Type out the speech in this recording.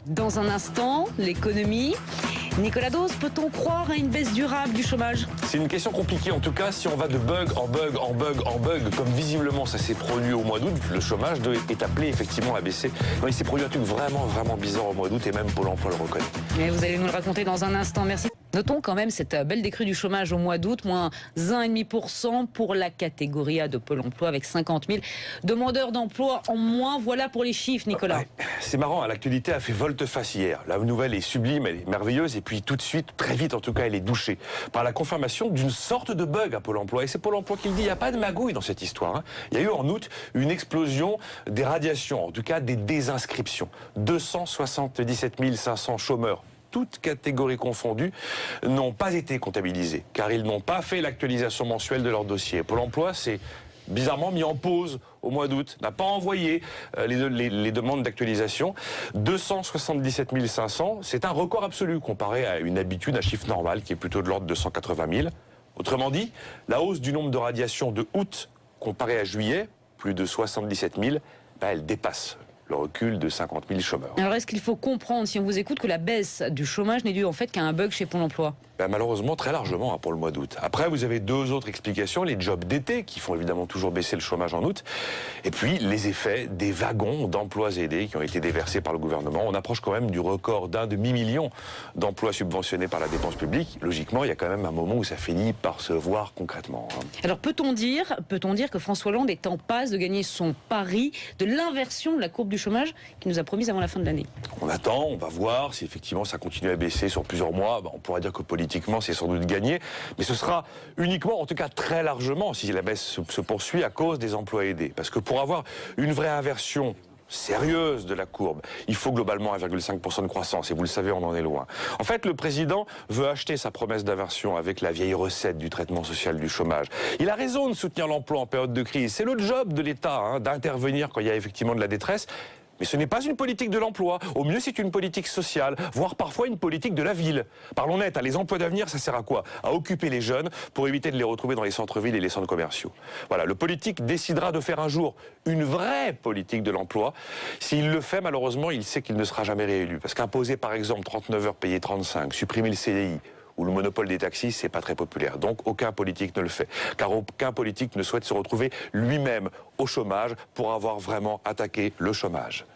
Dans un instant, l'économie. Nicolas Dose, peut-on croire à une baisse durable du chômage? C'est une question compliquée, en tout cas, si on va de bug en bug, en bug, en bug, comme visiblement ça s'est produit au mois d'août, le chômage est appelé effectivement à baisser. Non, il s'est produit un truc vraiment bizarre au mois d'août et même Pôle emploi le reconnaît. Mais vous allez nous le raconter dans un instant, merci. Notons quand même cette belle décrue du chômage au mois d'août, moins 1,5% pour la catégorie A de Pôle emploi avec 50 000 demandeurs d'emploi en moins. Voilà pour les chiffres, Nicolas. Ouais, c'est marrant, hein, l'actualité a fait volte-face hier. La nouvelle est sublime, elle est merveilleuse et puis tout de suite, très vite en tout cas, elle est douchée par la confirmation d'une sorte de bug à Pôle emploi. Et c'est Pôle emploi qui le dit, il n'y a pas de magouille dans cette histoire. Hein. Il y a eu en août une explosion des radiations, en tout cas des désinscriptions. 277 500 chômeurs, toutes catégories confondues, n'ont pas été comptabilisés, car ils n'ont pas fait l'actualisation mensuelle de leur dossier. Pôle emploi s'est bizarrement mis en pause au mois d'août, n'a pas envoyé les demandes d'actualisation. 277 500, c'est un record absolu comparé à une habitude, un chiffre normal qui est plutôt de l'ordre de 180 000. Autrement dit, la hausse du nombre de radiations de août comparé à juillet, plus de 77 000, elle dépasse le recul de 50 000 chômeurs. Alors est-ce qu'il faut comprendre, si on vous écoute, que la baisse du chômage n'est due en fait qu'à un bug chez Pôle emploi? Malheureusement, très largement hein, pour le mois d'août. Après, vous avez deux autres explications. Les jobs d'été, qui font évidemment toujours baisser le chômage en août. Et puis, les effets des wagons d'emplois aidés qui ont été déversés par le gouvernement. On approche quand même du record d'1 demi-million d'emplois subventionnés par la dépense publique. Logiquement, il y a quand même un moment où ça finit par se voir concrètement. Hein. Alors, peut-on dire que François Hollande est en passe de gagner son pari de l'inversion de la courbe du chômage qu'il nous a promise avant la fin de l'année? On attend, on va voir si effectivement ça continue à baisser sur plusieurs mois. On pourra dire que politiquement, c'est sans doute gagné, mais ce sera uniquement, en tout cas très largement, si la baisse se poursuit à cause des emplois aidés. Parce que pour avoir une vraie inversion sérieuse de la courbe, il faut globalement 1,5% de croissance, et vous le savez, on en est loin. En fait, le président veut acheter sa promesse d'inversion avec la vieille recette du traitement social du chômage. Il a raison de soutenir l'emploi en période de crise. C'est le job de l'État hein, d'intervenir quand il y a effectivement de la détresse. Mais ce n'est pas une politique de l'emploi. Au mieux, c'est une politique sociale, voire parfois une politique de la ville. Parlons net, hein, les emplois d'avenir, ça sert à quoi? À occuper les jeunes pour éviter de les retrouver dans les centres-villes et les centres commerciaux. Voilà, le politique décidera de faire un jour une vraie politique de l'emploi. S'il le fait, malheureusement, il sait qu'il ne sera jamais réélu. Parce qu'imposer, par exemple, 39 heures payées 35, supprimer le CDI, ou le monopole des taxis, c'est pas très populaire. Donc aucun politique ne le fait. Car aucun politique ne souhaite se retrouver lui-même au chômage pour avoir vraiment attaqué le chômage.